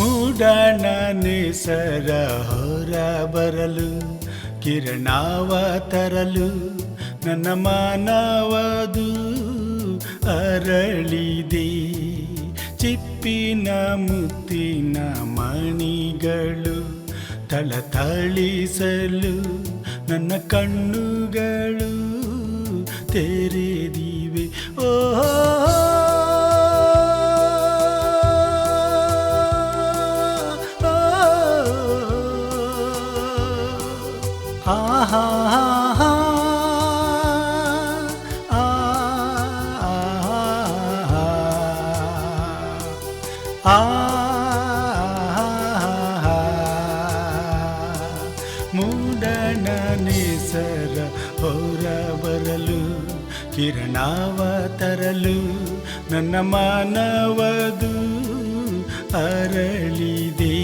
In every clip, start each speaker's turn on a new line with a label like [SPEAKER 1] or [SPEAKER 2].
[SPEAKER 1] ಮೂಡಣ ನೇಸರ ಹೊರ ಬರಲು ಕಿರಣವ ತರಲು ನನ್ನ ಮಾನವದು ಅರಳಿದೆ. ಚಿಪ್ಪಿನ ಮುತ್ತಿನ ಮಣಿಗಳು ಥಳಥಳಿಸಲು ನನ್ನ ಕಣ್ಣುಗಳು ತೆರೆದಿವೆ. ಓಹೋ ಮೂಡಣ ನೇಸರ ಹೊರ ಬರಲು ಕಿರಣವ ತರಲು ನನ್ನ ಮಾನವದು ಅರಳಿದೆ.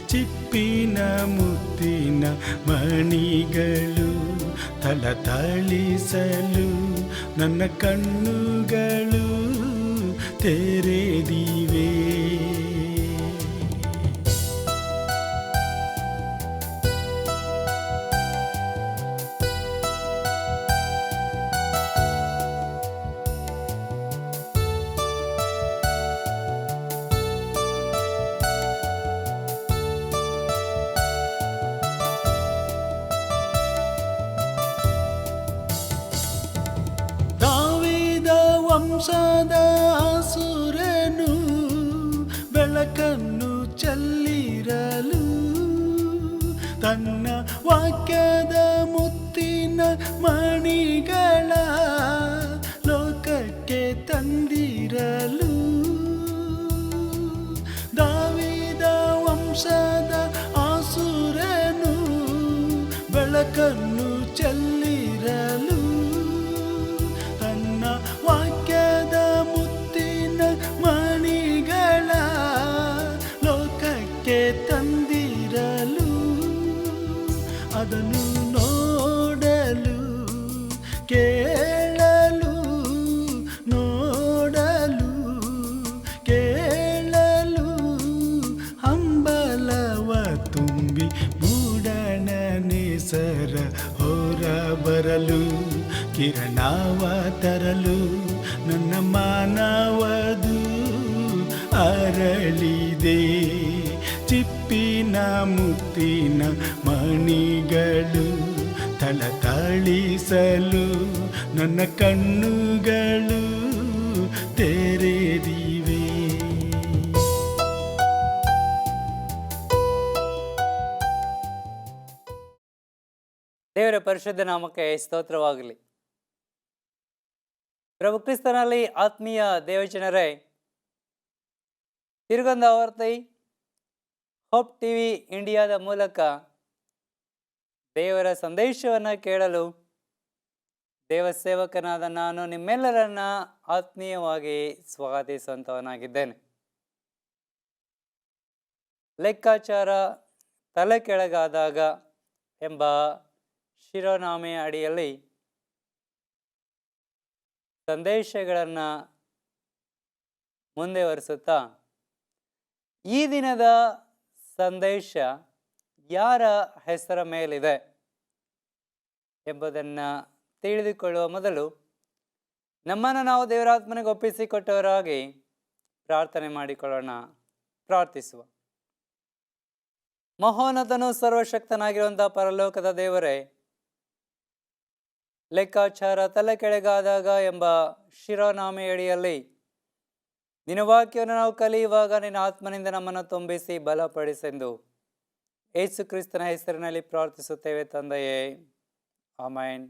[SPEAKER 1] ಚಿಪ್ಪಿನ ಮುತ್ತಿನ ಮಣಿಗಳು ಥಳಥಳಿಸಲು ನನ್ನ ಕಣ್ಣುಗಳು ತೆರೆದಿವೆ. ವಂಶದ ಸುರನು ಬೆಳಕನ್ನು ಚೆಲ್ಲಿರಲು ತನ್ನ ವಾಕ್ಯದ ಮುತ್ತಿನ ಮಣಿಗಳ ಲೋಕಕ್ಕೆ ತಂದಿರಲು. ದಾವೀದ ವಂಶದ ಆಸುರನು ಬೆಳಕನ್ನು ಚೆಲ್ಲಿರಲು ತನ್ನ ವಾಕ್ಯದ ಮುತ್ತಿನ ಮಣಿಗಳ ಲೋಕಕ್ಕೆ ತಂದಿರಲು. ಅದನ್ನು ನೋಡಲು ಕೇಳಲು ನೋಡಲು ಕೇಳಲು ಹಂಬಲವ ತುಂಬಿ ಮೂಡಣ ನೇಸರ ಹೊರ ಬರಲು ಕಿರಣವ ತರಲು ನನ್ನ ಮಾನವದು ಅರಳಿದೆ. ಚಿಪ್ಪಿನ ಮುತ್ತಿನ ಮಣಿಗಳು ಥಳಥಳಿಸಲು ನನ್ನ ಕಣ್ಣುಗಳು ತೆರೆದಿವೆ.
[SPEAKER 2] ದೇವರ ಪರಿಶುದ್ಧ ನಾಮಕ್ಕೆ ಸ್ತೋತ್ರವಾಗಲಿ. ಪ್ರಭು ಕ್ರಿಸ್ತನಲ್ಲಿ ಆತ್ಮೀಯ ದೇವಜನರೇ, ತಿರುಗಂದ ಆವರ್ತಿ ಹೋಪ್ ಟಿವಿ ಇಂಡಿಯಾದ ಮೂಲಕ ದೇವರ ಸಂದೇಶವನ್ನು ಕೇಳಲು ದೇವಸೇವಕನಾದ ನಾನು ನಿಮ್ಮೆಲ್ಲರನ್ನ ಆತ್ಮೀಯವಾಗಿ ಸ್ವಾಗತಿಸುವಂತವನಾಗಿದ್ದೇನೆ. ಲೆಕ್ಕಾಚಾರ ತಲೆ ಕೆಳಗಾದಾಗ ಎಂಬ ಶಿರೋನಾಮೆಯ ಅಡಿಯಲ್ಲಿ ಸಂದೇಶಗಳನ್ನು ಮುಂದುವರಿಸುತ್ತಾ ಈ ದಿನದ ಸಂದೇಶ ಯಾರ ಹೆಸರ ಮೇಲಿದೆ ಎಂಬುದನ್ನು ತಿಳಿದುಕೊಳ್ಳುವ ಮೊದಲು ನಮ್ಮನ್ನು ನಾವು ದೇವರಾತ್ಮನಿಗೆ ಒಪ್ಪಿಸಿಕೊಟ್ಟವರಾಗಿ ಪ್ರಾರ್ಥನೆ ಮಾಡಿಕೊಳ್ಳೋಣ. ಪ್ರಾರ್ಥಿಸುವ. ಮಹೋನ್ನತನು ಸರ್ವಶಕ್ತನಾಗಿರುವಂಥ ಪರಲೋಕದ ದೇವರೇ, ಲೆಕ್ಕಾಚಾರ ತಲೆ ಕೆಳಗಾದಾಗ ಎಂಬ ಶಿರೋನಾಮೆಯಡಿಯಲ್ಲಿ ನಿನ್ನ ವಾಕ್ಯವನ್ನು ನಾವು ಕಲಿಯುವಾಗ ನಿನ್ನ ಆತ್ಮನಿಂದ ನಮ್ಮನ್ನು ತುಂಬಿಸಿ ಬಲಪಡಿಸೆಂದು ಯೇಸು ಕ್ರಿಸ್ತನ ಹೆಸರಿನಲ್ಲಿ ಪ್ರಾರ್ಥಿಸುತ್ತೇವೆ ತಂದೆಯೇ, ಆಮೆನ್.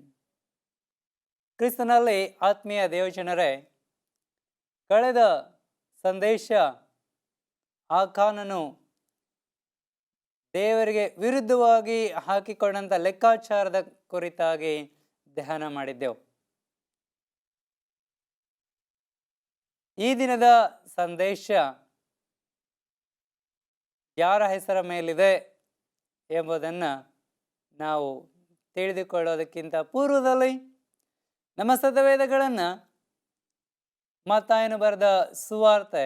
[SPEAKER 2] ಕ್ರಿಸ್ತನಲ್ಲಿ ಆತ್ಮೀಯ ದೇವಜನರೇ, ಕಳೆದ ಸಂದೇಶ ಆಕಾನನು ದೇವರಿಗೆ ವಿರುದ್ಧವಾಗಿ ಹಾಕಿಕೊಂಡಂಥ ಲೆಕ್ಕಾಚಾರದ ಕುರಿತಾಗಿ ಧ್ಯಾನ ಮಾಡಿದ್ದೆವು. ಈ ದಿನದ ಸಂದೇಶ ಯಾರ ಹೆಸರ ಮೇಲಿದೆ ಎಂಬುದನ್ನು ನಾವು ತಿಳಿದುಕೊಳ್ಳೋದಕ್ಕಿಂತ ಪೂರ್ವದಲ್ಲಿ ನಮ್ಮ ಸತ್ಯವೇದಗಳನ್ನು ಮತ್ತಾಯನು ಬರೆದ ಸುವಾರ್ತೆ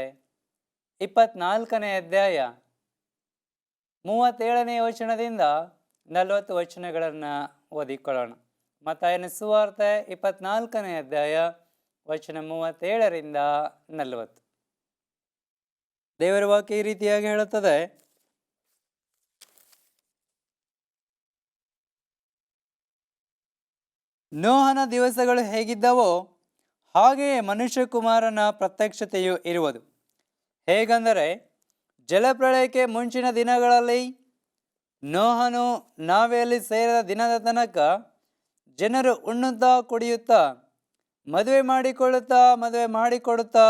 [SPEAKER 2] 24ನೇ ಅಧ್ಯಾಯ 37ನೇ ವಚನದಿಂದ 40 ವಚನಗಳನ್ನು ಓದಿಕೊಳ್ಳೋಣ. ಮತ್ತಾಯನ ಸುವಾರ್ತೆ 24ನೇ ಅಧ್ಯಾಯ ವಚನ 37ರಿಂದ 40. ದೇವರ ವಾಕ್ಯ ಈ ರೀತಿಯಾಗಿ ಹೇಳುತ್ತದೆ, ನೋಹನ ದಿವಸಗಳು ಹೇಗಿದ್ದವೋ ಹಾಗೆಯೇ ಮನುಷ್ಯಕುಮಾರನ ಪ್ರತ್ಯಕ್ಷತೆಯು ಇರುವುದು. ಹೇಗೆಂದರೆ, ಜಲಪ್ರಳಯಕ್ಕೆ ಮುಂಚಿನ ದಿನಗಳಲ್ಲಿ ನೋಹನು ನಾವೆಯಲ್ಲಿ ಸೇರಿದ ದಿನದ ತನಕ ಜನರು ಉಣ್ಣುತ್ತಾ ಕುಡಿಯುತ್ತಾ ಮದುವೆ ಮಾಡಿಕೊಡುತ್ತಾ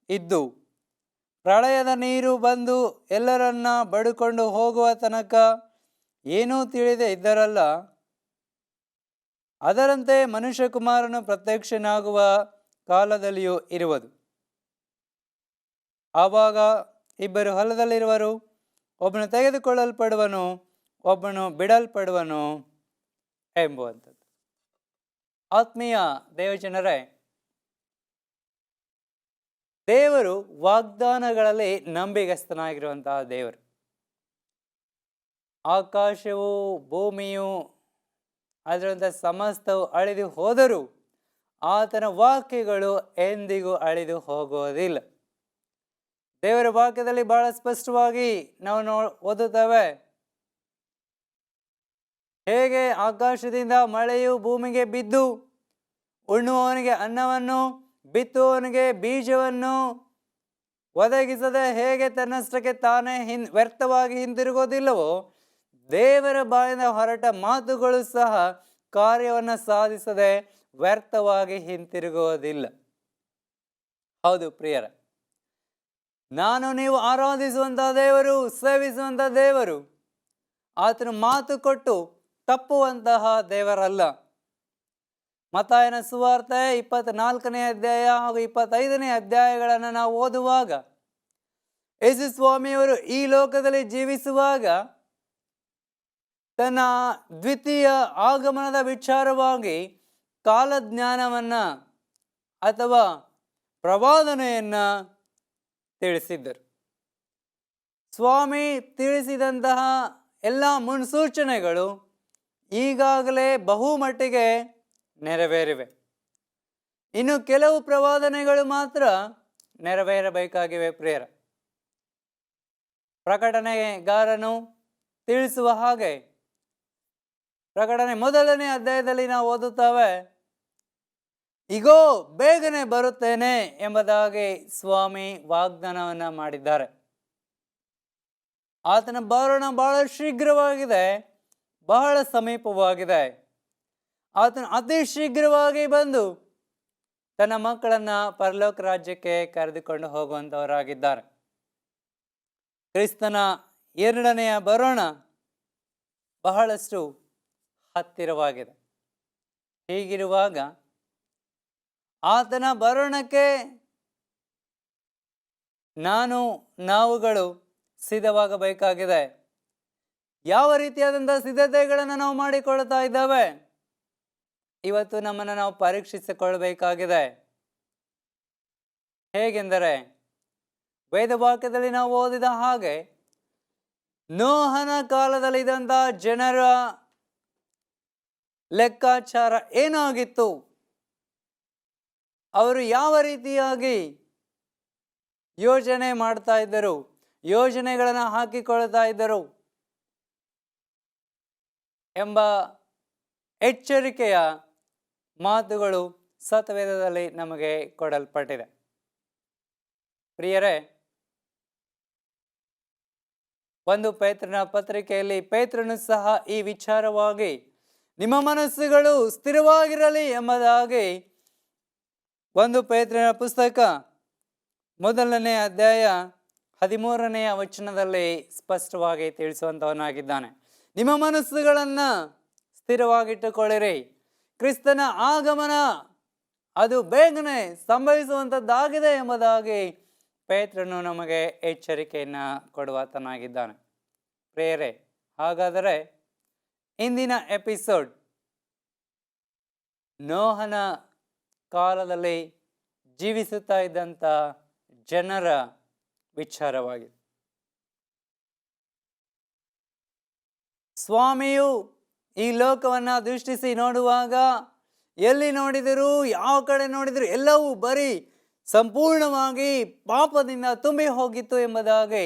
[SPEAKER 2] ಇದ್ದು, ಪ್ರಳಯದ ನೀರು ಬಂದು ಎಲ್ಲರನ್ನ ಬಡುಕೊಂಡು ಹೋಗುವ ತನಕ ಏನೂ ತಿಳಿದೇ ಇದ್ದರಲ್ಲ. ಅದರಂತೆ ಮನುಷ್ಯಕುಮಾರನು ಪ್ರತ್ಯಕ್ಷನಾಗುವ ಕಾಲದಲ್ಲಿಯೂ ಇರುವುದು. ಆವಾಗ ಇಬ್ಬರು ಹೊಲದಲ್ಲಿರುವರು, ಒಬ್ಬನು ತೆಗೆದುಕೊಳ್ಳಲ್ಪಡುವನು, ಒಬ್ಬನು ಬಿಡಲ್ಪಡುವನು ಎಂಬುವಂಥದ್ದು. ಆತ್ಮೀಯ ದೇವಜನರೇ, ದೇವರು ವಾಗ್ದಾನಗಳಲ್ಲಿ ನಂಬಿಗಸ್ತನಾಗಿರುವಂತಹ ದೇವರು. ಆಕಾಶವು ಭೂಮಿಯು ಅದರಂಥ ಸಮಸ್ತವು ಅಳಿದು ಹೋದರೂ ಆತನ ವಾಕ್ಯಗಳು ಎಂದಿಗೂ ಅಳಿದು ಹೋಗೋದಿಲ್ಲ. ದೇವರ ವಾಕ್ಯದಲ್ಲಿ ಬಹಳ ಸ್ಪಷ್ಟವಾಗಿ ನಾವು ಓದುತ್ತೇವೆ, ಹೇಗೆ ಆಕಾಶದಿಂದ ಮಳೆಯು ಭೂಮಿಗೆ ಬಿದ್ದು ಉಣ್ಣುವವನಿಗೆ ಅನ್ನವನ್ನು ಬಿತ್ತುವವನಿಗೆ ಬೀಜವನ್ನು ಒದಗಿಸದೆ ಹೇಗೆ ತನ್ನಷ್ಟಕ್ಕೆ ತಾನೇ ವ್ಯರ್ಥವಾಗಿ ಹಿಂತಿರುಗೋದಿಲ್ಲವೋ, ದೇವರ ಬಾಯಿಂದ ಹೊರಟ ಮಾತುಗಳು ಸಹ ಕಾರ್ಯವನ್ನು ಸಾಧಿಸದೆ ವ್ಯರ್ಥವಾಗಿ ಹಿಂತಿರುಗುವುದಿಲ್ಲ. ಹೌದು ಪ್ರಿಯರ, ನಾನು ನೀವು ಆರಾಧಿಸುವಂತಹ ದೇವರು, ಸೇವಿಸುವಂತಹ ದೇವರು ಆತನು ಮಾತು ಕೊಟ್ಟು ತಪ್ಪುವಂತಹ ದೇವರಲ್ಲ. ಮತ್ತಾಯನ ಸುವಾರ್ತೆ 24ನೇ ಅಧ್ಯಾಯ ಹಾಗೂ 25ನೇ ಅಧ್ಯಾಯಗಳನ್ನು ನಾವು ಓದುವಾಗ, ಯೇಸು ಸ್ವಾಮಿಯವರು ಈ ಲೋಕದಲ್ಲಿ ಜೀವಿಸುವಾಗ ತನ್ನ ದ್ವಿತೀಯ ಆಗಮನದ ವಿಚಾರವಾಗಿ ಕಾಲಜ್ಞಾನವನ್ನು ಅಥವಾ ಪ್ರವಾದನೆಯನ್ನು ತಿಳಿಸಿದ್ದರು. ಸ್ವಾಮಿ ತಿಳಿಸಿದಂತಹ ಎಲ್ಲ ಮುನ್ಸೂಚನೆಗಳು ಈಗಾಗಲೇ ಬಹುಮಟ್ಟಿಗೆ ನೆರವೇರಿವೆ. ಇನ್ನು ಕೆಲವು ಪ್ರವಾದನೆಗಳು ಮಾತ್ರ ನೆರವೇರಬೇಕಾಗಿವೆ ಪ್ರಿಯರ. ಪ್ರಕಟಣೆಗಾರನು ತಿಳಿಸುವ ಹಾಗೆ ಪ್ರಕಟಣೆ 1ನೇ ಅಧ್ಯಾಯದಲ್ಲಿ ನಾವು ಓದುತ್ತೇವೆ, ಇಗೋ ಬೇಗನೆ ಬರುತ್ತೇನೆ ಎಂಬುದಾಗಿ ಸ್ವಾಮಿ ವಾಗ್ದಾನವನ್ನು ಮಾಡಿದ್ದಾರೆ. ಆತನ ಬರೋಣ ಬಹಳ ಶೀಘ್ರವಾಗಿದೆ, ಬಹಳ ಸಮೀಪವಾಗಿದೆ. ಆತನು ಅತಿ ಶೀಘ್ರವಾಗಿ ಬಂದು ತನ್ನ ಮಕ್ಕಳನ್ನು ಪರಲೋಕ ರಾಜ್ಯಕ್ಕೆ ಕರೆದುಕೊಂಡು ಹೋಗುವಂಥವರಾಗಿದ್ದಾರೆ. ಕ್ರಿಸ್ತನ 2ನೆಯ ಬರೋಣ ಬಹಳಷ್ಟು ಹತ್ತಿರವಾಗಿದೆ. ಹೀಗಿರುವಾಗ ಆತನ ಬರೋಣಕ್ಕೆ ನಾವುಗಳು ಸಿದ್ಧವಾಗಬೇಕಾಗಿದೆ. ಯಾವ ರೀತಿಯಾದಂಥ ಸಿದ್ಧತೆಗಳನ್ನು ನಾವು ಮಾಡಿಕೊಳ್ತಾ ಇದ್ದಾವೆ, ಇವತ್ತು ನಮ್ಮನ್ನು ನಾವು ಪರೀಕ್ಷಿಸಿಕೊಳ್ಳಬೇಕಾಗಿದೆ. ಹೇಗೆಂದರೆ, ವೇದವಾಕ್ಯದಲ್ಲಿ ನಾವು ಓದಿದ ಹಾಗೆ ನೋಹನ ಕಾಲದಲ್ಲಿ ಇದ್ದಂಥ ಜನರ ಲೆಕ್ಕಾಚಾರ ಏನಾಗಿತ್ತು, ಅವರು ಯಾವ ರೀತಿಯಾಗಿ ಯೋಜನೆ ಮಾಡ್ತಾ ಇದ್ದರು, ಯೋಜನೆಗಳನ್ನು ಹಾಕಿಕೊಳ್ತಾ ಇದ್ದರು ಎಂಬ ಎಚ್ಚರಿಕೆಯ ಮಾತುಗಳು ಸತ್ಯವೇದದಲ್ಲಿ ನಮಗೆ ಕೊಡಲ್ಪಟ್ಟಿದೆ. ಪ್ರಿಯರೇ, 1 ಪೇತ್ರನ ಪತ್ರಿಕೆಯಲ್ಲಿ ಪೇತ್ರನು ಸಹ ಈ ವಿಚಾರವಾಗಿ ನಿಮ್ಮ ಮನಸ್ಸುಗಳು ಸ್ಥಿರವಾಗಿರಲಿ ಎಂಬುದಾಗಿ 1 ಪೇತ್ರನ ಪುಸ್ತಕ 1ನೇ ಅಧ್ಯಾಯ 13ನೆಯ ವಚನದಲ್ಲಿ ಸ್ಪಷ್ಟವಾಗಿ ತಿಳಿಸುವಂಥವನಾಗಿದ್ದಾನೆ. ನಿಮ್ಮ ಮನಸ್ಸುಗಳನ್ನು ಸ್ಥಿರವಾಗಿಟ್ಟುಕೊಳ್ಳಿರಿ, ಕ್ರಿಸ್ತನ ಆಗಮನ ಅದು ಬೇಗನೆ ಸಂಭವಿಸುವಂಥದ್ದಾಗಿದೆ ಎಂಬುದಾಗಿ ಪೇತ್ರನು ನಮಗೆ ಎಚ್ಚರಿಕೆಯನ್ನು ಕೊಡುವಾತನಾಗಿದ್ದಾನೆ. ಪ್ರಿಯರೇ, ಹಾಗಾದರೆ ಇಂದಿನ ಎಪಿಸೋಡ್ ನೋಹನ ಕಾಲದಲ್ಲಿ ಜೀವಿಸುತ್ತಾ ಇದ್ದಂಥ ಜನರ ವಿಚಾರವಾಗಿದೆ. ಸ್ವಾಮಿಯು ಈ ಲೋಕವನ್ನು ದೃಷ್ಟಿಸಿ ನೋಡುವಾಗ ಎಲ್ಲಿ ನೋಡಿದರೂ, ಯಾವ ಕಡೆ ನೋಡಿದರೂ ಎಲ್ಲವೂ ಬರೀ ಸಂಪೂರ್ಣವಾಗಿ ಪಾಪದಿಂದ ತುಂಬಿ ಹೋಗಿತ್ತು ಎಂಬುದಾಗಿ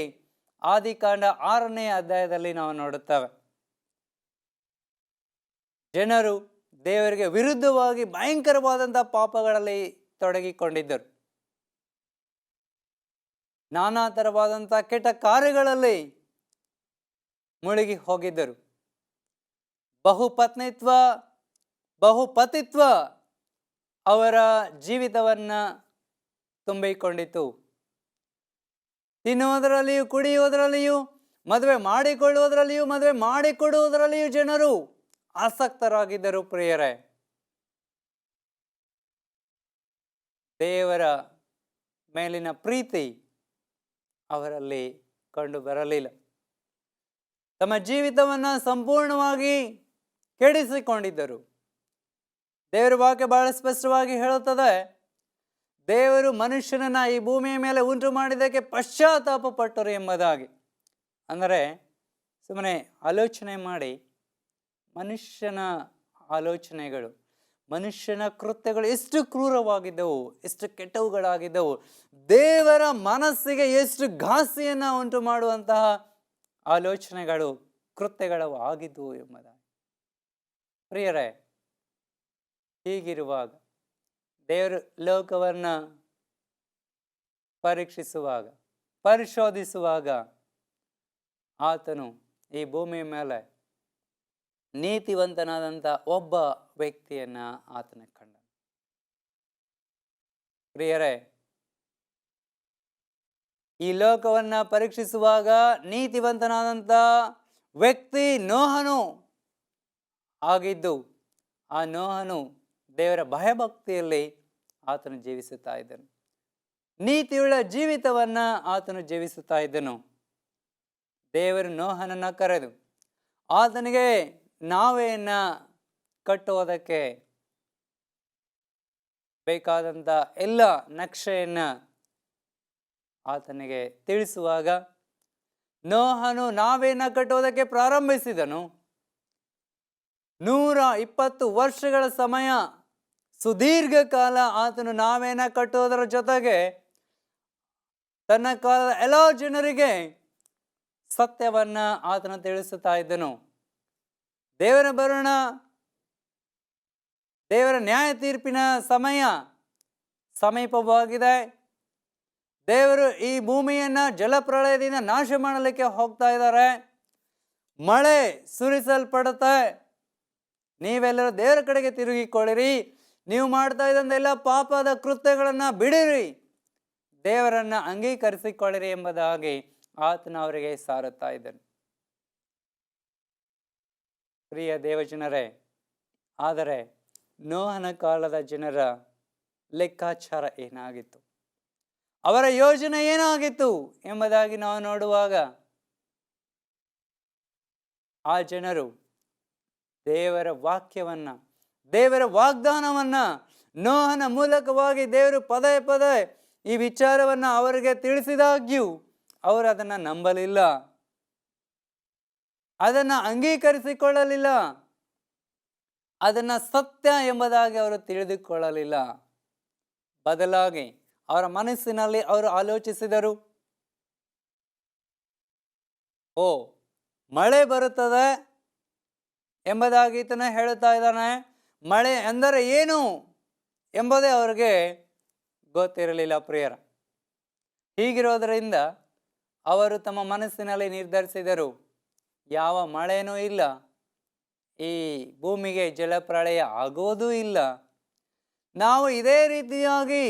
[SPEAKER 2] ಆದಿಕಾಂಡ 6ನೇ ಅಧ್ಯಾಯದಲ್ಲಿ ನಾವು ನೋಡುತ್ತೇವೆ. ಜನರು ದೇವರಿಗೆ ವಿರುದ್ಧವಾಗಿ ಭಯಂಕರವಾದಂಥ ಪಾಪಗಳಲ್ಲಿ ತೊಡಗಿಕೊಂಡಿದ್ದರು. ನಾನಾ ಥರವಾದಂಥ ಕೆಟ್ಟ ಕಾರ್ಯಗಳಲ್ಲಿ ಮುಳುಗಿ ಹೋಗಿದ್ದರು. ಬಹುಪತಿತ್ವ ಅವರ ಜೀವಿತವನ್ನು ತುಂಬಿಕೊಂಡಿತು. ತಿನ್ನುವುದರಲ್ಲಿಯೂ, ಕುಡಿಯುವುದರಲ್ಲಿಯೂ, ಮದುವೆ ಮಾಡಿಕೊಳ್ಳುವುದರಲ್ಲಿಯೂ, ಮದುವೆ ಮಾಡಿಕೊಡುವುದರಲ್ಲಿಯೂ ಜನರು ಆಸಕ್ತರಾಗಿದ್ದರು. ಪ್ರಿಯರೇ, ದೇವರ ಮೇಲಿನ ಪ್ರೀತಿ ಅವರಲ್ಲಿ ಕಂಡು ಬರಲಿಲ್ಲ. ತಮ್ಮ ಜೀವಿತವನ್ನು ಸಂಪೂರ್ಣವಾಗಿ ಕೆಡಿಸಿಕೊಂಡಿದ್ದರು. ದೇವರ ವಾಕ್ಯ ಬಹಳ ಸ್ಪಷ್ಟವಾಗಿ ಹೇಳುತ್ತದೆ, ದೇವರು ಮನುಷ್ಯನನ್ನ ಈ ಭೂಮಿಯ ಮೇಲೆ ಉಂಟು ಮಾಡಿದ್ದಕ್ಕೆ ಪಶ್ಚಾತ್ತಾಪ ಪಟ್ಟರು ಎಂಬುದಾಗಿ. ಅಂದರೆ ಸುಮ್ಮನೆ ಆಲೋಚನೆ ಮಾಡಿ, ಮನುಷ್ಯನ ಆಲೋಚನೆಗಳು, ಮನುಷ್ಯನ ಕೃತ್ಯಗಳು ಎಷ್ಟು ಕ್ರೂರವಾಗಿದ್ದವು, ಎಷ್ಟು ಕೆಟ್ಟವುಗಳಾಗಿದ್ದವು, ದೇವರ ಮನಸ್ಸಿಗೆ ಎಷ್ಟು ಘಾಸಿಯನ್ನು ಉಂಟು ಮಾಡುವಂತಹ ಆಲೋಚನೆಗಳು, ಕೃತ್ಯಗಳು ಆಗಿದ್ದವು ಎಂಬುದಾಗಿ. ಪ್ರಿಯರೇ, ಹೀಗಿರುವಾಗ ದೇವರು ಲೋಕವನ್ನು ಪರೀಕ್ಷಿಸುವಾಗ, ಪರಿಶೋಧಿಸುವಾಗ, ಆತನು ಈ ಭೂಮಿಯ ಮೇಲೆ ನೀತಿವಂತನಾದಂಥ ಒಬ್ಬ ವ್ಯಕ್ತಿಯನ್ನು ಆತನ ಕಂಡ. ಪ್ರಿಯರೇ, ಈ ಲೋಕವನ್ನು ಪರೀಕ್ಷಿಸುವಾಗ ನೀತಿವಂತನಾದಂಥ ವ್ಯಕ್ತಿ ನೋಹನು ಆಗಿದ್ದು, ಆ ನೋಹನು ದೇವರ ಭಯಭಕ್ತಿಯಲ್ಲಿ ಆತನು ಜೀವಿಸುತ್ತಾ ಇದ್ದನು. ನೀತಿಯುಳ್ಳ ಜೀವಿತವನ್ನು ಆತನು ಜೀವಿಸುತ್ತಾ ಇದ್ದನು. ದೇವರು ನೋಹನನ್ನು ಕರೆದು ಆತನಿಗೆ ನಾವೆಯನ್ನು ಕಟ್ಟುವುದಕ್ಕೆ ಬೇಕಾದಂಥ ಎಲ್ಲ ನಕ್ಷೆಯನ್ನು ಆತನಿಗೆ ತಿಳಿಸುವಾಗ ನೋಹನು ನಾವೆಯನ್ನು ಕಟ್ಟುವುದಕ್ಕೆ ಪ್ರಾರಂಭಿಸಿದನು. 120 ವರ್ಷಗಳ ಸಮಯ, ಸುದೀರ್ಘ ಕಾಲ ಆತನು ನಾವೇನ ಕಟ್ಟುವುದರ ಜೊತೆಗೆ ತನ್ನ ಕಾಲದ ಎಲ್ಲ ಜನರಿಗೆ ಸತ್ಯವನ್ನ ಆತನು ತಿಳಿಸುತ್ತಾ ಇದ್ದನು. ದೇವರ ಬರೋಣ, ದೇವರ ನ್ಯಾಯ ತೀರ್ಪಿನ ಸಮಯ ಸಮೀಪವಾಗಿದೆ. ದೇವರು ಈ ಭೂಮಿಯನ್ನ ಜಲಪ್ರಳಯದಿಂದ ನಾಶ ಮಾಡಲಿಕ್ಕೆ ಹೋಗ್ತಾ ಇದ್ದಾರೆ. ಮಳೆ ಸುರಿಸಲ್ಪಡುತ್ತೆ. ನೀವೆಲ್ಲರೂ ದೇವರ ಕಡೆಗೆ ತಿರುಗಿಕೊಳ್ಳಿರಿ. ನೀವು ಮಾಡ್ತಾ ಇದ್ದಂಥ ಎಲ್ಲ ಪಾಪದ ಕೃತ್ಯಗಳನ್ನು ಬಿಡಿರಿ, ದೇವರನ್ನ ಅಂಗೀಕರಿಸಿಕೊಳ್ಳಿರಿ ಎಂಬುದಾಗಿ ಆತನ ಅವರಿಗೆ ಸಾರುತ್ತಾ ಇದ್ದನು. ಪ್ರಿಯ ದೇವಜನರೇ, ಆದರೆ ನೋಹನ ಕಾಲದ ಜನರ ಲೆಕ್ಕಾಚಾರ ಏನಾಗಿತ್ತು, ಅವರ ಯೋಜನೆ ಏನಾಗಿತ್ತು ಎಂಬುದಾಗಿ ನಾವು ನೋಡುವಾಗ, ಆ ಜನರು ದೇವರ ವಾಕ್ಯವನ್ನ, ದೇವರ ವಾಗ್ದಾನವನ್ನ ನೋಹನ ಮೂಲಕವಾಗಿ ದೇವರು ಪದೇ ಪದೇ ಈ ವಿಚಾರವನ್ನ ಅವರಿಗೆ ತಿಳಿಸಿದಾಗ್ಯೂ ಅವರು ಅದನ್ನು ನಂಬಲಿಲ್ಲ, ಅದನ್ನು ಅಂಗೀಕರಿಸಿಕೊಳ್ಳಲಿಲ್ಲ, ಅದನ್ನು ಸತ್ಯ ಎಂಬುದಾಗಿ ಅವರು ತಿಳಿದುಕೊಳ್ಳಲಿಲ್ಲ. ಬದಲಾಗಿ ಅವರ ಮನಸ್ಸಿನಲ್ಲಿ ಅವರು ಆಲೋಚಿಸಿದರು, ಓ ಮಳೆ ಬರುತ್ತದೆ ಎಂಬುದಾಗಿ ಈತನ ಹೇಳುತ್ತಾ ಇದ್ದಾನೆ. ಮಳೆ ಎಂದರೆ ಏನು ಎಂಬುದೇ ಅವರಿಗೆ ಗೊತ್ತಿರಲಿಲ್ಲ. ಪ್ರಿಯರ, ಹೀಗಿರೋದರಿಂದ ಅವರು ತಮ್ಮ ಮನಸ್ಸಿನಲ್ಲಿ ನಿರ್ಧರಿಸಿದರು, ಯಾವ ಮಳೆನೂ ಇಲ್ಲ, ಈ ಭೂಮಿಗೆ ಜಲಪ್ರಳಯ ಆಗೋದೂ ಇಲ್ಲ, ನಾವು ಇದೇ ರೀತಿಯಾಗಿ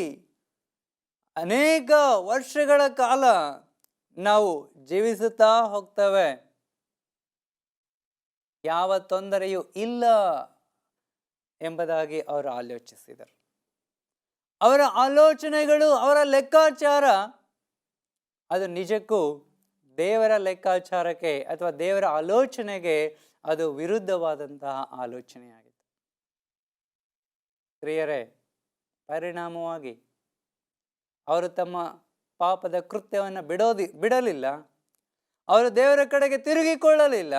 [SPEAKER 2] ಅನೇಕ ವರ್ಷಗಳ ಕಾಲ ನಾವು ಜೀವಿಸುತ್ತಾ ಹೋಗ್ತೇವೆ, ಯಾವ ತೊಂದರೆಯೂ ಇಲ್ಲ ಎಂಬುದಾಗಿ ಅವರು ಆಲೋಚಿಸಿದರು. ಅವರ ಆಲೋಚನೆಗಳು, ಅವರ ಲೆಕ್ಕಾಚಾರ ಅದು ನಿಜಕ್ಕೂ ದೇವರ ಲೆಕ್ಕಾಚಾರಕ್ಕೆ ಅಥವಾ ದೇವರ ಆಲೋಚನೆಗೆ ಅದು ವಿರುದ್ಧವಾದಂತಹ ಆಲೋಚನೆಯಾಗಿತ್ತು. ಪ್ರಿಯರೇ, ಪರಿಣಾಮವಾಗಿ ಅವರು ತಮ್ಮ ಪಾಪದ ಕೃತ್ಯವನ್ನು ಬಿಡಲಿಲ್ಲ. ಅವರು ದೇವರ ಕಡೆಗೆ ತಿರುಗಿಕೊಳ್ಳಲಿಲ್ಲ.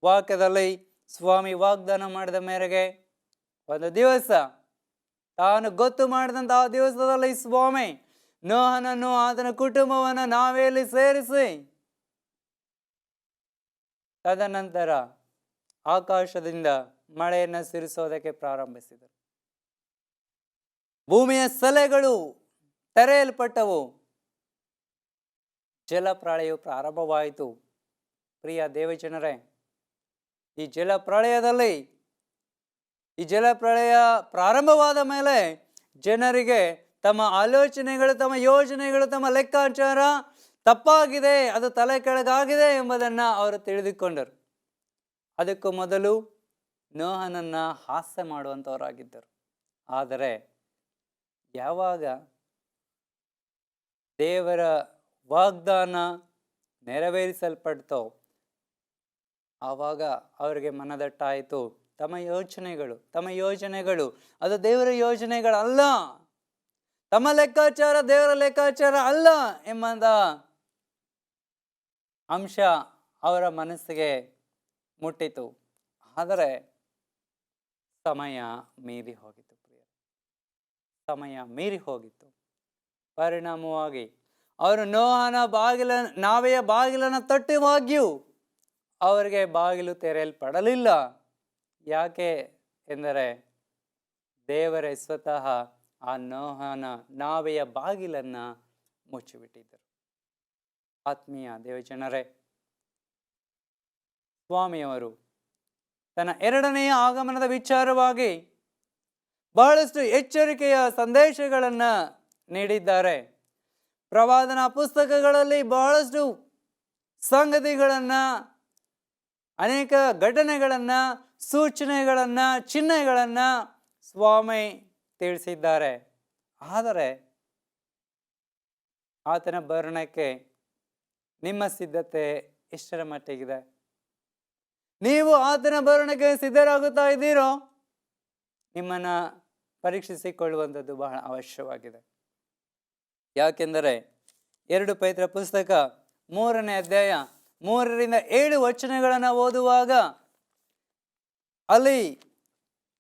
[SPEAKER 2] ವಾಕ್ಯದಲ್ಲಿ ಸ್ವಾಮಿ ವಾಗ್ದಾನ ಮಾಡಿದ ಮೇರೆಗೆ ಒಂದು ದಿವಸ ತಾನು ಗೊತ್ತು ಮಾಡಿದಂತ ಆ ದಿವಸದಲ್ಲಿ ಸ್ವಾಮಿ ನೋಹನನ್ನು ಆತನ ಕುಟುಂಬವನ್ನು ನಾವೆಯಲ್ಲಿ ಸೇರಿಸಿ ತದನಂತರ ಆಕಾಶದಿಂದ ಮಳೆಯನ್ನು ಸುರಿಸೋದಕ್ಕೆ ಪ್ರಾರಂಭಿಸಿದರು. ಭೂಮಿಯ ಸಲೆಗಳು ತೆರೆಯಲ್ಪಟ್ಟವು. ಜಲಪ್ರಳಯವು ಪ್ರಾರಂಭವಾಯಿತು. ಪ್ರಿಯ ದೇವಜನರೇ, ಈ ಜಲಪ್ರಳಯ ಪ್ರಾರಂಭವಾದ ಮೇಲೆ ಜನರಿಗೆ ತಮ್ಮ ಆಲೋಚನೆಗಳು, ತಮ್ಮ ಯೋಜನೆಗಳು, ತಮ್ಮ ಲೆಕ್ಕಾಚಾರ ತಪ್ಪಾಗಿದೆ, ಅದು ತಲೆ ಕೆಳಗಾಗಿದೆ ಎಂಬುದನ್ನು ಅವರು ತಿಳಿದುಕೊಂಡರು. ಅದಕ್ಕೂ ಮೊದಲು ನೋಹನನ್ನು ಹಾಸ್ಯ ಮಾಡುವಂಥವರಾಗಿದ್ದರು. ಆದರೆ ಯಾವಾಗ ದೇವರ ವಾಗ್ದಾನ ನೆರವೇರಿಸಲ್ಪಡ್ತೋ ಆವಾಗ ಅವರಿಗೆ ಮನದಟ್ಟಾಯಿತು, ತಮ್ಮ ಯೋಜನೆಗಳು ಅದು ದೇವರ ಯೋಜನೆಗಳಲ್ಲ, ತಮ್ಮ ಲೆಕ್ಕಾಚಾರ ದೇವರ ಲೆಕ್ಕಾಚಾರ ಅಲ್ಲ ಎಂಬಂತ ಅಂಶ ಅವರ ಮನಸ್ಸಿಗೆ ಮುಟ್ಟಿತು. ಆದರೆ ಸಮಯ ಮೀರಿ ಹೋಗಿತ್ತು ಪ್ರಿಯ, ಸಮಯ ಮೀರಿ ಹೋಗಿತ್ತು. ಪರಿಣಾಮವಾಗಿ ಅವರು ನೋಹನ ನಾವೆಯ ಬಾಗಿಲನ್ನು ತಟ್ಟುವಾಗ್ಯೂ ಅವರಿಗೆ ಬಾಗಿಲು ತೆರೆಯಲ್ಪಡಲಿಲ್ಲ. ಯಾಕೆ ಎಂದರೆ ದೇವರೇ ಸ್ವತಃ ಆ ನೋಹನ ನಾವೆಯ ಬಾಗಿಲನ್ನು ಮುಚ್ಚಿಬಿಟ್ಟಿದ್ದರು. ಆತ್ಮೀಯ ದೇವಜನರೇ, ಸ್ವಾಮಿಯವರು ತನ್ನ ಎರಡನೆಯ ಆಗಮನದ ವಿಚಾರವಾಗಿ ಬಹಳಷ್ಟು ಎಚ್ಚರಿಕೆಯ ಸಂದೇಶಗಳನ್ನು ನೀಡಿದ್ದಾರೆ. ಪ್ರವಾದನಾ ಪುಸ್ತಕಗಳಲ್ಲಿ ಬಹಳಷ್ಟು ಸಂಗತಿಗಳನ್ನು, ಅನೇಕ ಘಟನೆಗಳನ್ನು, ಸೂಚನೆಗಳನ್ನು, ಚಿಹ್ನೆಗಳನ್ನು ಸ್ವಾಮಿ ತಿಳಿಸಿದ್ದಾರೆ. ಆದರೆ ಆತನ ಬರಣಕ್ಕೆ ನಿಮ್ಮ ಸಿದ್ಧತೆ ಎಷ್ಟರ ಮಟ್ಟಿಗಿದೆ? ನೀವು ಆತನ ಬರಣಕ್ಕೆ ಸಿದ್ಧರಾಗುತ್ತಾ ಇದ್ದೀರೋ? ನಿಮ್ಮನ್ನು ಪರೀಕ್ಷಿಸಿಕೊಳ್ಳುವಂಥದ್ದು ಬಹಳ ಅವಶ್ಯವಾಗಿದೆ. ಯಾಕೆಂದರೆ 2 ಪೇತ್ರ ಪುಸ್ತಕ 3ನೇ ಅಧ್ಯಾಯ 3ರಿಂದ 7 ವಚನಗಳನ್ನು ಓದುವಾಗ ಅಲ್ಲಿ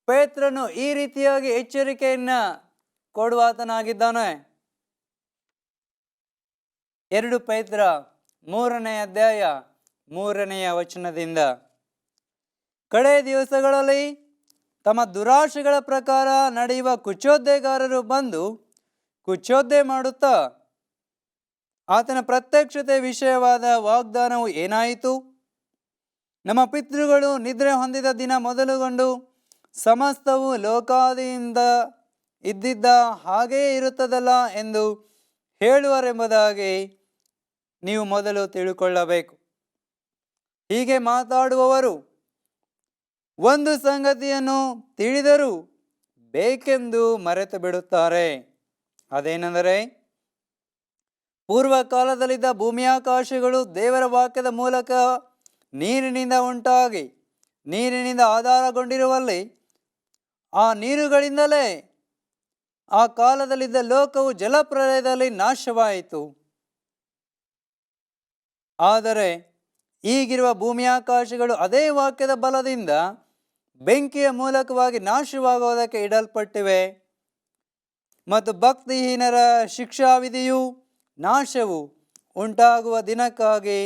[SPEAKER 2] ಪೇತ್ರನು ಈ ರೀತಿಯಾಗಿ ಎಚ್ಚರಿಕೆಯನ್ನ ಕೊಡುವಾತನಾಗಿದ್ದಾನೆ. 2 ಪೇತ್ರ 3ನೇ ಅಧ್ಯಾಯ 3ನೆಯ ವಚನದಿಂದ, ಕಡೆ ದಿವಸಗಳಲ್ಲಿ ತಮ್ಮ ದುರಾಶೆಗಳ ಪ್ರಕಾರ ನಡೆಯುವ ಕುಚೋದ್ಯಗಾರರು ಬಂದು ಕುಚೋದ್ಯ ಮಾಡುತ್ತಾ ಆತನ ಪ್ರತ್ಯಕ್ಷತೆ ವಿಷಯವಾದ ವಾಗ್ದಾನವು ಏನಾಯಿತು? ನಮ್ಮ ಪಿತೃಗಳು ನಿದ್ರೆ ಹೊಂದಿದ ದಿನ ಮೊದಲುಗೊಂಡು ಸಮಸ್ತವು ಲೋಕಾದಿಯಿಂದ ಇದ್ದಿದ್ದ ಹಾಗೆಯೇ ಇರುತ್ತದಲ್ಲ ಎಂದು ಹೇಳುವರೆಂಬುದಾಗಿ ನೀವು ಮೊದಲು ತಿಳುಕೊಳ್ಳಬೇಕು. ಹೀಗೆ ಮಾತಾಡುವವರು ಒಂದು ಸಂಗತಿಯನ್ನು ತಿಳಿದರೂ ಬೇಕೆಂದು ಮರೆತು ಬಿಡುತ್ತಾರೆ. ಅದೇನೆಂದರೆ, ಪೂರ್ವ ಕಾಲದಲ್ಲಿದ್ದ ಭೂಮಿಯಾಕಾಶಗಳು ದೇವರ ವಾಕ್ಯದ ಮೂಲಕ ನೀರಿನಿಂದ ಉಂಟಾಗಿ ನೀರಿನಿಂದ ಆಧಾರಗೊಂಡಿರುವಲ್ಲಿ ಆ ನೀರುಗಳಿಂದಲೇ ಆ ಕಾಲದಲ್ಲಿದ್ದ ಲೋಕವು ಜಲಪ್ರಳಯದಲ್ಲಿ ನಾಶವಾಯಿತು. ಆದರೆ ಈಗಿರುವ ಭೂಮಿಯಾಕಾಶಗಳು ಅದೇ ವಾಕ್ಯದ ಬಲದಿಂದ ಬೆಂಕಿಯ ಮೂಲಕವಾಗಿ ನಾಶವಾಗುವುದಕ್ಕೆ ಇಡಲ್ಪಟ್ಟಿವೆ. ಮತ್ತು ಭಕ್ತಿಹೀನರ ಶಿಕ್ಷಾವಿಧಿಯು ನಾಶವು ಉಂಟಾಗುವ ದಿನಕ್ಕಾಗಿ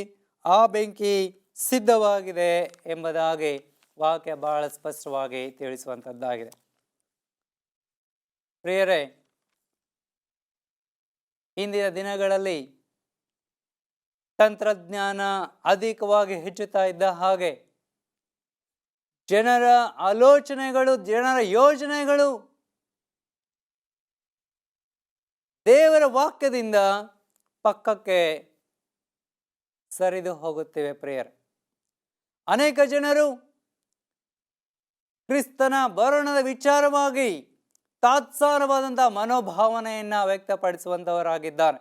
[SPEAKER 2] ಆ ಬೆಂಕಿ ಸಿದ್ಧವಾಗಿದೆ ಎಂಬುದಾಗಿ ವಾಕ್ಯ ಬಹಳ ಸ್ಪಷ್ಟವಾಗಿ ತಿಳಿಸುವಂಥದ್ದಾಗಿದೆ. ಪ್ರಿಯರೇ, ಇಂದಿನ ದಿನಗಳಲ್ಲಿ ತಂತ್ರಜ್ಞಾನ ಅಧಿಕವಾಗಿ ಹೆಚ್ಚುತ್ತಾ ಇದ್ದ ಹಾಗೆ ಜನರ ಆಲೋಚನೆಗಳು, ಜನರ ಯೋಜನೆಗಳು ದೇವರ ವಾಕ್ಯದಿಂದ ಪಕ್ಕಕ್ಕೆ ಸರಿದು ಹೋಗುತ್ತಿವೆ. ಪ್ರಿಯರೇ, ಅನೇಕ ಜನರು ಕ್ರಿಸ್ತನ ಬರೋಣದ ವಿಚಾರವಾಗಿ ತಾತ್ಸಾರವಾದಂತಹ ಮನೋಭಾವನೆಯನ್ನ ವ್ಯಕ್ತಪಡಿಸುವಂತವರಾಗಿದ್ದಾರೆ.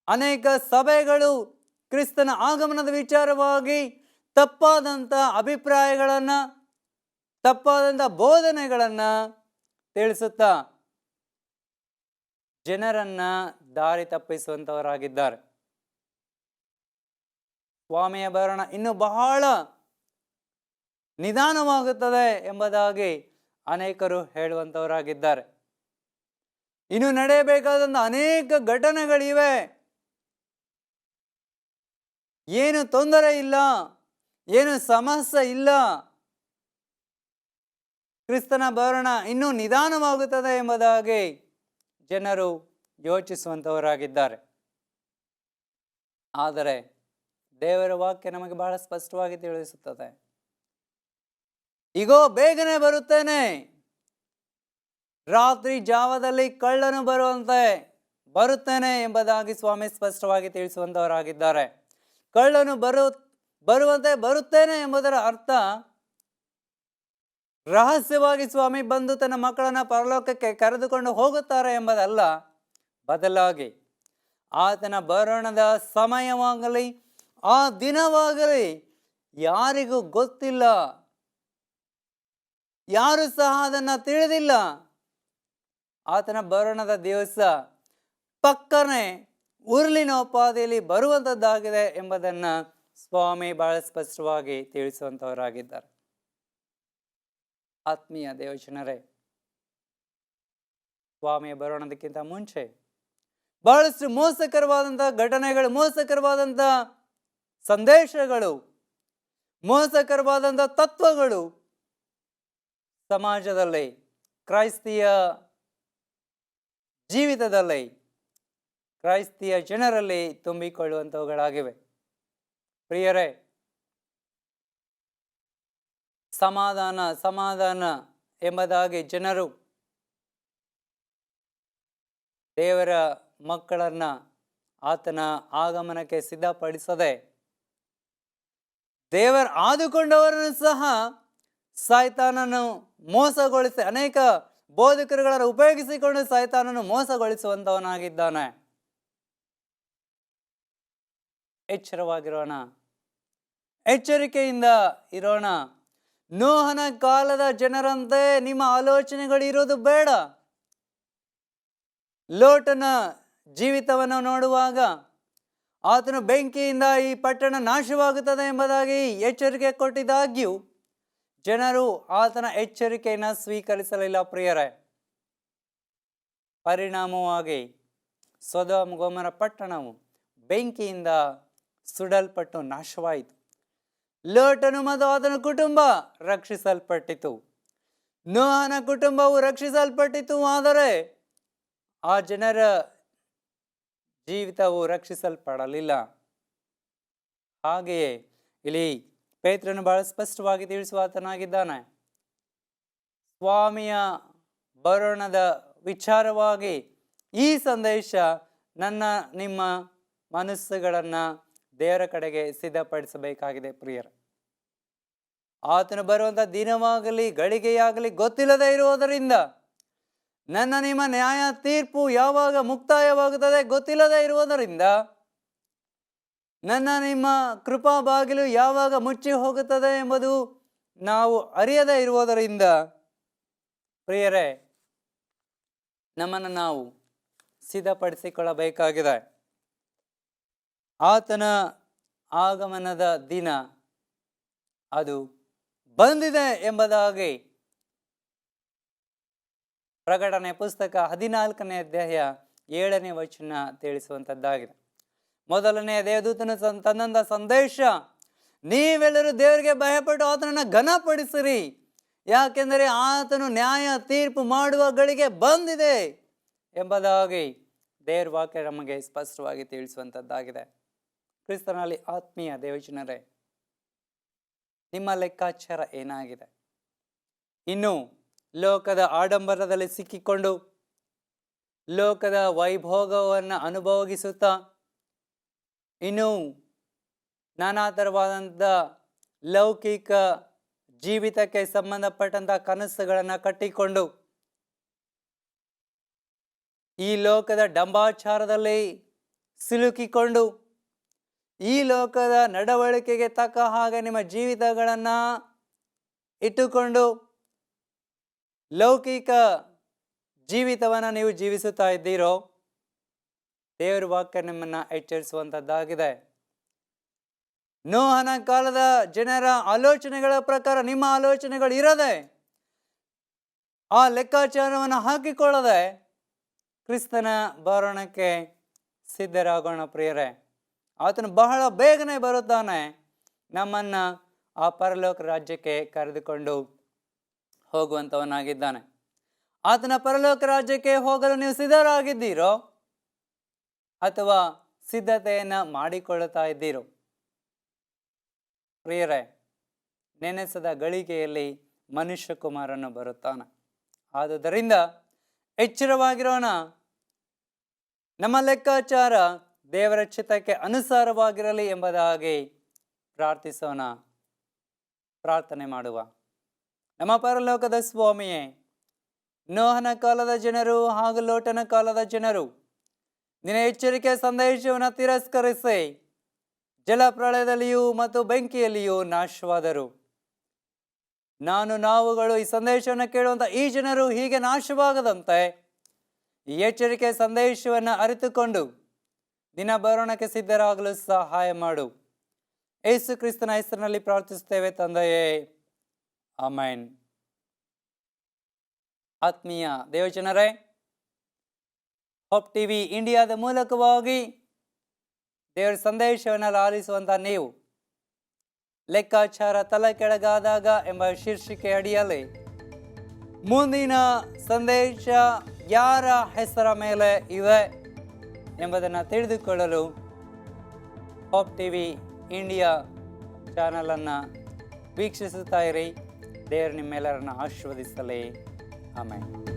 [SPEAKER 2] ಅನೇಕ ಸಭೆಗಳು ಕ್ರಿಸ್ತನ ಆಗಮನದ ವಿಚಾರವಾಗಿ ತಪ್ಪಾದಂಥ ಅಭಿಪ್ರಾಯಗಳನ್ನು, ತಪ್ಪಾದಂಥ ಬೋಧನೆಗಳನ್ನು ತಿಳಿಸುತ್ತಾ ಜನರನ್ನ ದಾರಿ ತಪ್ಪಿಸುವಂತವರಾಗಿದ್ದಾರೆ. ಸ್ವಾಮಿಯ ಬರೋಣ ಇನ್ನು ಬಹಳ ನಿಧಾನವಾಗುತ್ತದೆ ಎಂಬುದಾಗಿ ಅನೇಕರು ಹೇಳುವಂತವರಾಗಿದ್ದಾರೆ. ಇನ್ನು ನಡೆಯಬೇಕಾದಂತ ಅನೇಕ ಘಟನೆಗಳಿವೆ, ಏನು ತೊಂದರೆ ಇಲ್ಲ, ಏನು ಸಮಸ್ಯೆ ಇಲ್ಲ, ಕ್ರಿಸ್ತನ ಬರೋಣ ಇನ್ನೂ ನಿಧಾನವಾಗುತ್ತದೆ ಎಂಬುದಾಗಿ ಜನರು ಯೋಚಿಸುವಂತವರಾಗಿದ್ದಾರೆ. ಆದರೆ ದೇವರ ವಾಕ್ಯ ನಮಗೆ ಬಹಳ ಸ್ಪಷ್ಟವಾಗಿ ತಿಳಿಸುತ್ತದೆ, ಇಗೋ ಬೇಗನೆ ಬರುತ್ತೇನೆ, ರಾತ್ರಿ ಜಾವದಲ್ಲಿ ಕಳ್ಳನು ಬರುವಂತೆ ಬರುತ್ತೇನೆ ಎಂಬುದಾಗಿ ಸ್ವಾಮಿ ಸ್ಪಷ್ಟವಾಗಿ ತಿಳಿಸುವಂತವರಾಗಿದ್ದಾರೆ. ಕಳ್ಳನು ಬರುವಂತೆ ಬರುತ್ತೇನೆ ಎಂಬುದರ ಅರ್ಥ ರಹಸ್ಯವಾಗಿ ಸ್ವಾಮಿ ಬಂದು ತನ್ನ ಮಕ್ಕಳನ್ನ ಪರಲೋಕಕ್ಕೆ ಕರೆದುಕೊಂಡು ಹೋಗುತ್ತಾರೆ ಎಂಬುದಲ್ಲ, ಬದಲಾಗಿ ಆತನ ಬರೋಣದ ಸಮಯವಾಗಲಿ ಆ ದಿನವಾಗಲಿ ಯಾರಿಗೂ ಗೊತ್ತಿಲ್ಲ, ಯಾರು ಸಹ ಅದನ್ನು ತಿಳಿದಿಲ್ಲ. ಆತನ ಬರೋಣದ ದಿವಸ ಪಕ್ಕನೆ ಉರುಳಿನೋಪಾದಿಯಲ್ಲಿ ಬರುವಂಥದ್ದಾಗಿದೆ ಎಂಬುದನ್ನ ಸ್ವಾಮಿ ಬಹಳ ಸ್ಪಷ್ಟವಾಗಿ ತಿಳಿಸುವಂತವರಾಗಿದ್ದಾರೆ. ಆತ್ಮೀಯ ದೇವಜನರೇ, ಸ್ವಾಮಿಯ ಬರೋಣದಕ್ಕಿಂತ ಮುಂಚೆ ಬಹಳಷ್ಟು ಮೋಸಕರವಾದಂತಹ ಘಟನೆಗಳು, ಮೋಸಕರವಾದಂತಹ ಸಂದೇಶಗಳು, ಮೋಸಕರವಾದಂತಹ ತತ್ವಗಳು ಸಮಾಜದಲ್ಲಿ, ಕ್ರೈಸ್ತಿಯ ಜೀವಿತದಲ್ಲಿ, ಕ್ರೈಸ್ತಿಯ ಜನರಲ್ಲಿ ತುಂಬಿಕೊಳ್ಳುವಂಥವುಗಳಾಗಿವೆ. ಪ್ರಿಯರೇ, ಸಮಾಧಾನ ಸಮಾಧಾನ ಎಂಬುದಾಗಿ ಜನರು ದೇವರ ಮಕ್ಕಳನ್ನ ಆತನ ಆಗಮನಕ್ಕೆ ಸಿದ್ಧಪಡಿಸದೆ ದೇವರ ಆದುಕೊಂಡವರನ್ನು ಸಹ ಸೈತಾನನು ಮೋಸಗೊಳಿಸಿ, ಅನೇಕ ಬೋಧಕರುಗಳನ್ನು ಉಪಯೋಗಿಸಿಕೊಂಡು ಸೈತಾನನು ಮೋಸಗೊಳಿಸುವಂತವನಾಗಿದ್ದಾನೆ. ಎಚ್ಚರವಾಗಿರೋಣ, ಎಚ್ಚರಿಕೆಯಿಂದ ಇರೋಣ. ನೋಹನ ಕಾಲದ ಜನರಂತೆ ನಿಮ್ಮ ಆಲೋಚನೆಗಳು ಇರೋದು ಬೇಡ. ಲೋಟನ ಜೀವಿತವನ್ನು ನೋಡುವಾಗ ಆತನು ಬೆಂಕಿಯಿಂದ ಈ ಪಟ್ಟಣ ನಾಶವಾಗುತ್ತದೆ ಎಂಬುದಾಗಿ ಎಚ್ಚರಿಕೆ ಕೊಟ್ಟಿದ್ದಾಗ್ಯೂ ಜನರು ಆತನ ಎಚ್ಚರಿಕೆಯನ್ನು ಸ್ವೀಕರಿಸಲಿಲ್ಲ. ಪ್ರಿಯರೇ, ಪರಿಣಾಮವಾಗಿ ಸೊದೋಮ್ ಗೊಮೋರ ಪಟ್ಟಣವು ಬೆಂಕಿಯಿಂದ ಸುಡಲ್ಪಟ್ಟು ನಾಶವಾಯಿತು. ಲೋಟನು ಮತ್ತು ಆತನ ಕುಟುಂಬ ರಕ್ಷಿಸಲ್ಪಟ್ಟಿತು. ನೋಹನ ಕುಟುಂಬವು ರಕ್ಷಿಸಲ್ಪಟ್ಟಿತು, ಆದರೆ ಆ ಜನರ ಜೀವಿತವು ರಕ್ಷಿಸಲ್ಪಡಲಿಲ್ಲ. ಹಾಗೆಯೇ ಇಲ್ಲಿ ಪೇತ್ರನು ಬಹಳ ಸ್ಪಷ್ಟವಾಗಿ ತಿಳಿಸುವ ಆತನಾಗಿದ್ದಾನೆ. ಸ್ವಾಮಿಯ ಬರೋಣದ ವಿಚಾರವಾಗಿ ಈ ಸಂದೇಶ ನನ್ನ ನಿಮ್ಮ ಮನಸ್ಸುಗಳನ್ನು ದೇವರ ಕಡೆಗೆ ಸಿದ್ಧಪಡಿಸಬೇಕಾಗಿದೆ. ಪ್ರಿಯರ, ಆತನು ಬರುವಂಥ ದಿನವಾಗಲಿ ಗಳಿಗೆಯಾಗಲಿ ಗೊತ್ತಿಲ್ಲದೆ ಇರುವುದರಿಂದ, ನನ್ನ ನಿಮ್ಮ ನ್ಯಾಯ ತೀರ್ಪು ಯಾವಾಗ ಮುಕ್ತಾಯವಾಗುತ್ತದೆ ಗೊತ್ತಿಲ್ಲದೆ ಇರುವುದರಿಂದ, ನನ್ನ ನಿಮ್ಮ ಕೃಪಾ ಬಾಗಿಲು ಯಾವಾಗ ಮುಚ್ಚಿ ಹೋಗುತ್ತದೆ ಎಂಬುದು ನಾವು ಅರಿಯದೇ ಇರುವುದರಿಂದ, ಪ್ರಿಯರೇ, ನಮ್ಮನ್ನು ನಾವು ಸಿದ್ಧಪಡಿಸಿಕೊಳ್ಳಬೇಕಾಗಿದೆ. ಆತನ ಆಗಮನದ ದಿನ ಅದು ಬಂದಿದೆ ಎಂಬುದಾಗಿ ಪ್ರಕಟಣೆ ಪುಸ್ತಕ 14ನೇ ಅಧ್ಯಾಯ 7ನೇ ವಚನ ತಿಳಿಸುವಂಥದ್ದಾಗಿದೆ. ಮೊದಲನೆಯ ದೇವದೂತನು ತನ್ನಂಥ ಸಂದೇಶ, ನೀವೆಲ್ಲರೂ ದೇವರಿಗೆ ಭಯಪಟ್ಟು ಆತನನ್ನು ಘನಪಡಿಸಿರಿ, ಯಾಕೆಂದರೆ ಆತನು ನ್ಯಾಯ ತೀರ್ಪು ಮಾಡುವ ಗಳಿಗೆ ಬಂದಿದೆ ಎಂಬುದಾಗಿ ದೇವರ ವಾಕ್ಯ ನಮಗೆ ಸ್ಪಷ್ಟವಾಗಿ ತಿಳಿಸುವಂಥದ್ದಾಗಿದೆ. ಕ್ರಿಸ್ತನಲ್ಲಿ ಆತ್ಮೀಯ ದೇವಜನರೇ, ನಿಮ್ಮ ಲೆಕ್ಕಾಚಾರ ಏನಾಗಿದೆ? ಇನ್ನು ಲೋಕದ ಆಡಂಬರದಲ್ಲಿ ಸಿಕ್ಕಿಕೊಂಡು ಲೋಕದ ವೈಭೋಗವನ್ನು ಅನುಭೋಗಿಸುತ್ತಾ ಇನ್ನು ನಾನಾ ಥರವಾದಂಥ ಲೌಕಿಕ ಜೀವಿತಕ್ಕೆ ಸಂಬಂಧಪಟ್ಟಂಥ ಕನಸುಗಳನ್ನು ಕಟ್ಟಿಕೊಂಡು ಈ ಲೋಕದ ಡಂಬಾಚಾರದಲ್ಲಿ ಸಿಲುಕಿಕೊಂಡು ಈ ಲೋಕದ ನಡವಳಿಕೆಗೆ ತಕ್ಕ ಹಾಗೆ ನಿಮ್ಮ ಜೀವಿತಗಳನ್ನು ಇಟ್ಟುಕೊಂಡು ಲೌಕಿಕ ಜೀವಿತವನ್ನು ನೀವು ಜೀವಿಸುತ್ತಾ ಇದ್ದೀರೋ, ದೇವರ ವಾಕ್ಯ ನಿಮ್ಮನ್ನು ಎಚ್ಚರಿಸುವಂಥದ್ದಾಗಿದೆ. ನೋಹನ ಕಾಲದ ಜನರ ಆಲೋಚನೆಗಳ ಪ್ರಕಾರ ನಿಮ್ಮ ಆಲೋಚನೆಗಳು ಇರದೆ, ಆ ಲೆಕ್ಕಾಚಾರವನ್ನು ಹಾಕಿಕೊಳ್ಳದೆ ಕ್ರಿಸ್ತನ ಬರೋಣಕ್ಕೆ ಸಿದ್ಧರಾಗೋಣ ಪ್ರಿಯರೇ. ಆತನು ಬಹಳ ಬೇಗನೆ ಬರುತ್ತಾನೆ, ನಮ್ಮನ್ನು ಆ ಪರಲೋಕ ರಾಜ್ಯಕ್ಕೆ ಕರೆದುಕೊಂಡು ಹೋಗುವಂಥವನಾಗಿದ್ದಾನೆ. ಆತನ ಪರಲೋಕ ರಾಜ್ಯಕ್ಕೆ ಹೋಗಲು ನೀವು ಸಿದ್ಧರಾಗಿದ್ದೀರೋ ಅಥವಾ ಸಿದ್ಧತೆಯನ್ನು ಮಾಡಿಕೊಳ್ಳುತ್ತಾ ಇದ್ದೀರೋ? ಪ್ರಿಯರೇ, ನೆನೆಸದ ಗಳಿಗೆಯಲ್ಲಿ ಮನುಷ್ಯ ಕುಮಾರನು ಬರುತ್ತಾನೆ. ಆದುದರಿಂದ ಎಚ್ಚರವಾಗಿರೋಣ. ನಮ್ಮ ಲೆಕ್ಕಾಚಾರ ದೇವರ ಚಿತ್ತಕ್ಕೆ ಅನುಸಾರವಾಗಿರಲಿ ಎಂಬುದಾಗಿ ಪ್ರಾರ್ಥಿಸೋಣ. ಪ್ರಾರ್ಥನೆ ಮಾಡುವ. ನಮ್ಮ ಪರಲೋಕದ ಸ್ವಾಮಿಯೇ, ನೋಹನ ಕಾಲದ ಜನರು ಹಾಗೂ ಲೋಟನ ಕಾಲದ ಜನರು ನಿನ್ನ ಎಚ್ಚರಿಕೆ ಸಂದೇಶವನ್ನು ತಿರಸ್ಕರಿಸಿ ಜಲಪ್ರಳಯದಲ್ಲಿಯೂ ಮತ್ತು ಬೆಂಕಿಯಲ್ಲಿಯೂ ನಾಶವಾದರು. ನಾವುಗಳು ಈ ಸಂದೇಶವನ್ನು ಕೇಳುವಂಥ ಈ ಜನರು ಹೀಗೆ ನಾಶವಾಗದಂತೆ ಈ ಎಚ್ಚರಿಕೆ ಸಂದೇಶವನ್ನು ಅರಿತುಕೊಂಡು ದಿನ ಬರೋಣಕ್ಕೆ ಸಿದ್ಧರಾಗಲು ಸಹಾಯ ಮಾಡು. ಯೇಸು ಕ್ರಿಸ್ತನ ಹೆಸರಿನಲ್ಲಿ ಪ್ರಾರ್ಥಿಸುತ್ತೇವೆ ತಂದೆಯೇ, ಆಮೆನ್. ಆತ್ಮೀಯ ದೇವಜನರೇ, ಹೋಪ್ ಟಿವಿ ಇಂಡಿಯಾದ ಮೂಲಕವಾಗಿ ದೇವರ ಸಂದೇಶವನ್ನು ಆಲಿಸುವಂಥ ನೀವು ಲೆಕ್ಕಾಚಾರ ತಲೆ ಕೆಳಗಾದಾಗ ಎಂಬ ಶೀರ್ಷಿಕೆ ಅಡಿಯಲ್ಲಿ ಮುಂದಿನ ಸಂದೇಶ ಯಾರ ಹೆಸರ ಮೇಲೆ ಇದೆ ಎಂಬುದನ್ನು ತಿಳಿದುಕೊಳ್ಳಲು ಹೋಪ್ ಟಿವಿ ಇಂಡಿಯಾ ಚಾನಲನ್ನು ವೀಕ್ಷಿಸುತ್ತಾ ಇರಿ. ದೇವರು ನಿಮ್ಮೆಲ್ಲರನ್ನು ಆಶೀರ್ವದಿಸಲಿ. ಆಮೆನ್.